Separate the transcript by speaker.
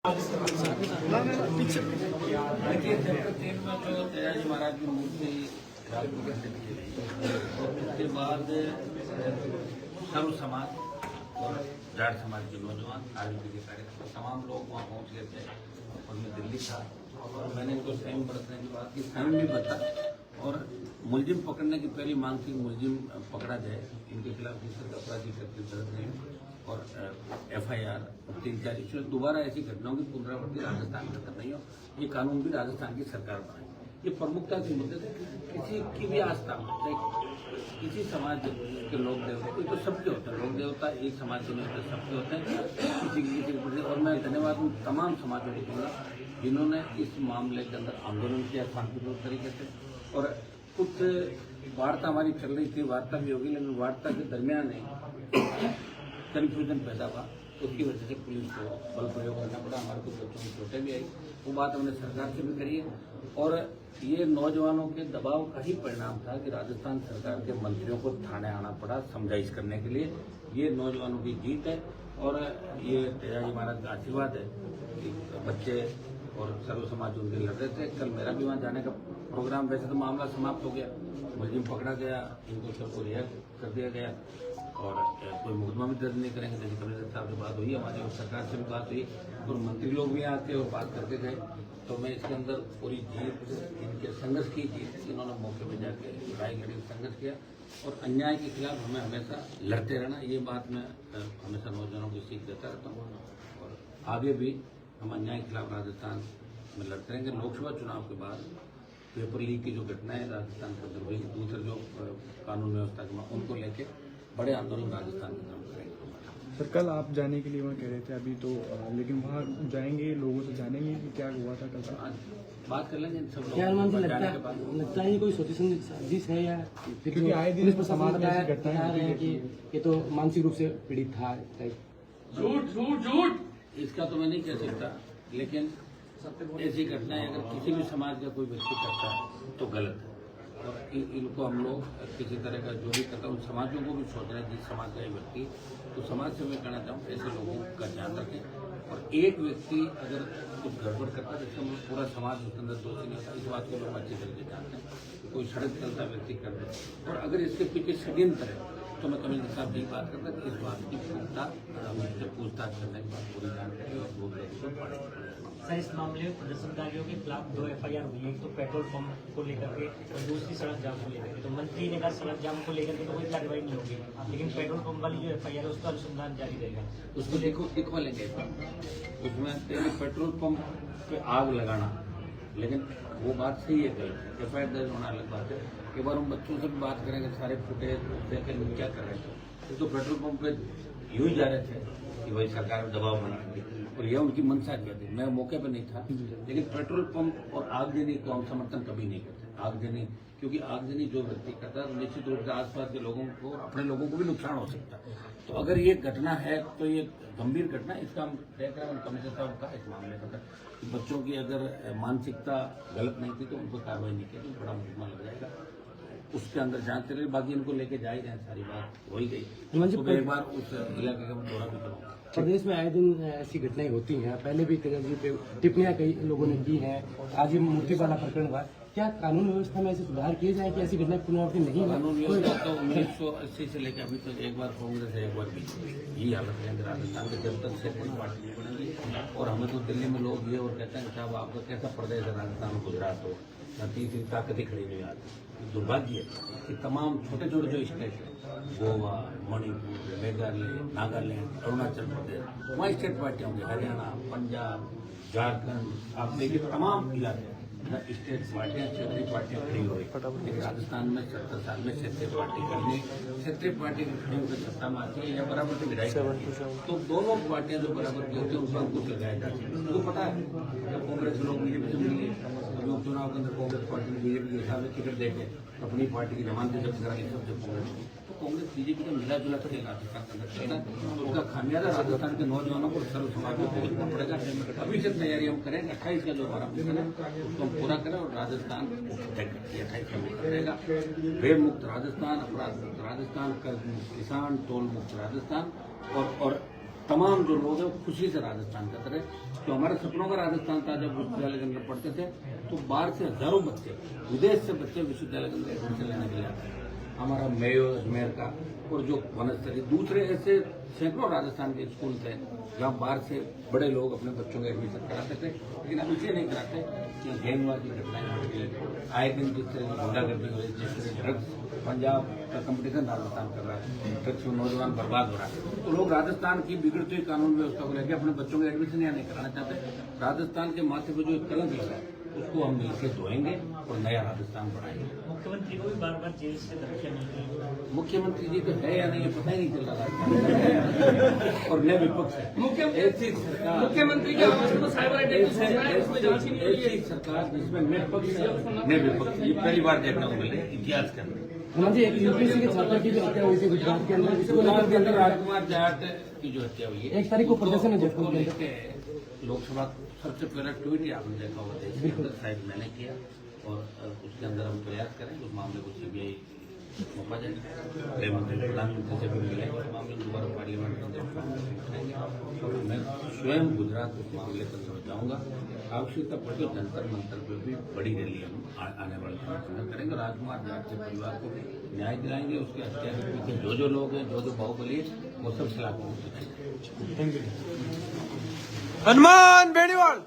Speaker 1: देखिए सेक्टर 3 में जो दयाजी महाराज की मूर्ति प्रतिष्ठित की गई और उसके बाद सर्व समाज और जाट समाज के नौजवान आरएलपी के कार्यकर्ता तमाम लोग वहाँ पहुँच गए थे और मैं दिल्ली था और मैंने इनको संयम बरतने की बात की। संयम भी बता और मुलजिम पकड़ने की पहली मांग थी, मुलजिम पकड़ा जाए, इनके खिलाफ अपराधी दर्ज नहीं और FIR 3-4 इसमें दोबारा ऐसी घटनाओं की पुनरावृत्ति राजस्थान में कर नहीं हो। ये कानून भी राजस्थान की सरकार बनाए। ये प्रमुखता से मुद्दे किसी की भी आस्था किसी समाज के लोग देवता कोई तो सबके होते हैं, लोग देवता एक समाज के नहीं होते, सबके होते हैं किसी के प्रति। और मैं धन्यवाद उन तमाम समाजों को दूंगा जिन्होंने इस मामले के अंदर आंदोलन किया शांतिपूर्ण तरीके से। और कुछ वार्ता हमारी चल रही थी, वार्ता भी होगी, लेकिन वार्ता के दरमियान कन्फ्यूजन पैदा हुआ, उसकी वजह से पुलिस को बल प्रयोग करना पड़ा। हमारे कुछ बच्चों की चोटें भी आई, वो बात हमने सरकार से भी करी है। और ये नौजवानों के दबाव का ही परिणाम था कि राजस्थान सरकार के मंत्रियों को थाने आना पड़ा समझाइश करने के लिए। ये नौजवानों की जीत है और ये दयाजी महाराज का आशीर्वाद है कि बच्चे और सर्व समाज उनके लड़ रहे थे। कल मेरा भी वहाँ जाने का प्रोग्राम, वैसे तो मामला समाप्त हो गया, मुलजिम पकड़ा गया, इनको सबको रिहा कर दिया गया और कोई मुकदमा भी दर्ज नहीं करेंगे। जैसे कमिश्नर साहब से बात हुई हमारी और सरकार से भी बात हुई और मंत्री लोग भी आते और बात करके गए। तो मैं इसके अंदर पूरी जीत, इनके संघर्ष की जीत, इन्होंने मौके पर जाके लड़ाई लड़ी, संघर्ष किया और अन्याय के खिलाफ हमें हमेशा लड़ते रहना, ये बात मैं हमेशा नौजवानों को सीख देता रहता हूँ। और आगे भी हम अन्याय के खिलाफ राजस्थान में लड़ते रहेंगे। लोकसभा चुनाव के बाद पेपर लीक की जो घटनाएं राजस्थान के अंदर हुई, दूसरे जो कानून व्यवस्था के उनको लेके बड़े आंदोलन राजस्थान के तरफ करेंगे।
Speaker 2: सर कल आप जाने के लिए वहाँ कह रहे थे अभी तो, लेकिन वहाँ जाएंगे, लोगों से जानेंगे कि क्या हुआ था कल?
Speaker 1: आज बात कर लेंगे सब लोग।
Speaker 3: क्या लगता है कोई सोची समझी साजिश है या
Speaker 2: क्योंकि आए दिन
Speaker 3: समाज में ऐसी घटनाएं आ रही है कि ये तो मानसिक रूप से पीड़ित था?
Speaker 1: झूठ झूठ झूठ इसका तो मैं नहीं कह सकता, लेकिन ऐसी घटनाएं अगर किसी भी समाज का कोई व्यक्ति करता है तो गलत है। और इनको हम लोग किसी तरह का जो भी करता है उन समाजों को भी सोच रहे हैं, जिस समाज का व्यक्ति, तो समाज से मैं कहना चाहूँ ऐसे लोगों का ध्यान रखें। और एक व्यक्ति अगर कुछ गड़बड़ करता है जिससे पूरा समाज उसके अंदर दोषी नहीं होता, इस बात को लोग अच्छी तरह से जानते हैं। कोई सड़क चलता व्यक्ति कर दे और अगर इसके पीछे षड्यंत्र है तो मैं कमिश्नर साहब यही बात करता कि इस बात की पूछताछ करने के बाद पूरी जानकारी और
Speaker 4: सर, इस मामले में प्रदर्शनकारियों के खिलाफ 2 FIR हुई है, एक तो पेट्रोल पंप को लेकर के और दूसरी सड़क जाम को लेकर के। तो मंत्री ने कहा सड़क जाम को लेकर के तो कोई कार्रवाई नहीं होगी, लेकिन पेट्रोल पंप वाली जो FIR है उसका अनुसंधान जारी रहेगा।
Speaker 1: उसको लिखवा लेंगे। उसमें पेट्रोल पंप पे आग लगाना, लेकिन वो बात सही है, गलत है। FIR दर्ज होना अलग बात है। एक बार हम बच्चों से भी बात करेंगे, सारे फुटेज देखें क्या कर रहे थे, तो पेट्रोल पंप पे यूं ही जा रहे थे कि भाई सरकार दबाव बनाएंगे और यह उनकी मंशा क्या थी। मैं मौके पर नहीं था, लेकिन पेट्रोल पंप और आगजनी को हम समर्थन कभी नहीं करते। आगजनी, क्योंकि आगजनी जो व्यक्ति करता है तो निश्चित रूप से आसपास के लोगों को, अपने लोगों को भी नुकसान हो सकता है। तो अगर ये घटना है तो ये गंभीर घटना, इसका हम देख रहे हैं। कमिश्नर साहब का इस मामले पर बच्चों की अगर मानसिकता गलत नहीं थी तो उनको कार्रवाई नहीं की तो बड़ा मुकदमा लग जाएगा, उसके अंदर जांच चल रही। बाकी इनको लेके जाए जाए, सारी बात हो ही गई। तो एक बार उस इलाके का दौरा भी करूँगा।
Speaker 3: प्रदेश में आए दिन ऐसी घटनाएं होती हैं, पहले भी तेजाजी पे टिप्पणियां कई लोगों ने की हैं, आज ये मूर्ति वाला प्रकरण हुआ। क्या कानून व्यवस्था में ऐसे सुधार किए जाए कि ऐसी घटनाएं पुनरावृत्ति नहीं हो?
Speaker 1: कानून व्यवस्था तो 1980 से लेकर अभी तक एक बार कांग्रेस है, एक बार बीजेपी, यही हालत है राजस्थान में। जब तक से कोई पार्टी नहीं बनेगी, और हमें तो दिल्ली में लोग ये और कहते हैं कि साहब आपका कैसा प्रदेश है राजस्थान, गुजरात हो, तीसरी ताकत ही खड़ी नहीं आती। दुर्भाग्य है कि तमाम छोटे छोटे जो स्टेट है, गोवा, मणिपुर, मेघालय, नागालैंड, अरुणाचल प्रदेश, वहाँ स्टेट पार्टियाँ होंगी, हरियाणा, पंजाब, झारखंड, आप देखिए तमाम इलाके स्टेट पार्टियां, क्षेत्रीय पार्टियां खड़ी हो रही। लेकिन राजस्थान में 70 साल में क्षेत्रीय पार्टी खड़ी, क्षेत्रीय पार्टी खड़ी होकर सत्ता में आती है या बराबर से विधायक, तो दोनों पार्टियां जो बराबर की होती है उनको अंकुश लगाया जाता है। उनको पता है जब कांग्रेस लोग बीजेपी से मिले, अभी उपचुनाव के अंदर कांग्रेस पार्टी ने बीजेपी के हिसाब से टिकट देके अपनी पार्टी की जमानतें जब्त कराई, सब जब कांग्रेस बीजेपी का मिला जुला कर राजस्थान के अंदर चलता है, तो उसका खामियाजा राजस्थान के नौजवानों को सर्व समाज को भुगतना पड़ेगा। अभी से तैयारी हम करेंगे, 28 का जो हमारा मिशन है उसको हम पूरा करें और राजस्थान 28 में रहेगा। भेड़ मुक्त राजस्थान, अपराध मुक्त राजस्थान, कर्ज मुक्त किसान, टोल मुक्त राजस्थान और तमाम जो लोग हैं वो खुशी से राजस्थान जाते रहे। तो हमारे सपनों का राजस्थान था। जब विश्वविद्यालय के अंदर पढ़ते थे तो बाहर से हजारों बच्चे, विदेश से बच्चे विश्वविद्यालय के अंदर एडमिशन लेने के लिए आते हैं। हमारा मेयो अजमेर का और जो वनस्थली दूसरे ऐसे सैकड़ों राजस्थान के स्कूल थे जहाँ बाहर से बड़े लोग अपने बच्चों के एडमिशन कराते थे, लेकिन अब इसलिए नहीं कराते कि गैंगवार की घटनाएं हो रही है, आए दिन जिस तरह की गुंडागर्दी हो रही है, जिस तरह ड्रग्स पंजाब का कंपटीशन राजस्थान कर रहा है, ड्रग्स में नौजवान बर्बाद हो रहा है, तो लोग राजस्थान की बिगड़ती हुई कानून व्यवस्था को लेकर अपने बच्चों के एडमिशन यहाँ नहीं कराना चाहते। राजस्थान के माथे पर जो एक कलंक लगा है उसको हम मिलकर धोएंगे और नया राजस्थान बनाएंगे।
Speaker 4: मुख्यमंत्री को भी बार बार जेल से धमकियां मिल रही है।
Speaker 1: मुख्यमंत्री जी तो है या नहीं पता ही नहीं चल रहा और नए विपक्ष है। ऐसी सरकार, मुख्यमंत्री के आवास को साइबर अटैक ऐसी सरकार जिसमें निष्पक्ष नए विपक्ष, ये पहली बार देखने को मिले इतिहास के अंदर।
Speaker 3: हाँ जी, एक यूपीएससी के छात्र की जो हत्या हुई थी गुजरात के अंदर,
Speaker 1: राजकुमार जाट की जो हत्या हुई है
Speaker 3: 1 तारीख को प्रदर्शन है
Speaker 1: उसको लेके लोकसभा सबसे पहला ट्वीट ही आपने देखा होगा देश के अंदर, शायद मैंने किया और उसके अंदर हम प्रयास करेंगे उस मामले को सीबीआई सौंपा जाए। गृह मंत्री प्रधानमंत्री से भी मिलेंगे उस मामले में, दोबारा पार्लियामेंट के अंदर उठाएंगे और मैं स्वयं गुजरात उस मामले पर समझाऊंगा। आवश्यकता पड़ी तो जंतर मंतर पर भी बड़ी रैली हम आने वाले समय करेंगे। राजकुमार जाट के परिवार को भी न्याय दिलाएंगे। उसकी हत्या के पीछे जो लोग हैं, जो बाहुबली है, वो सब सलाह को
Speaker 2: हनुमान बेनीवाल।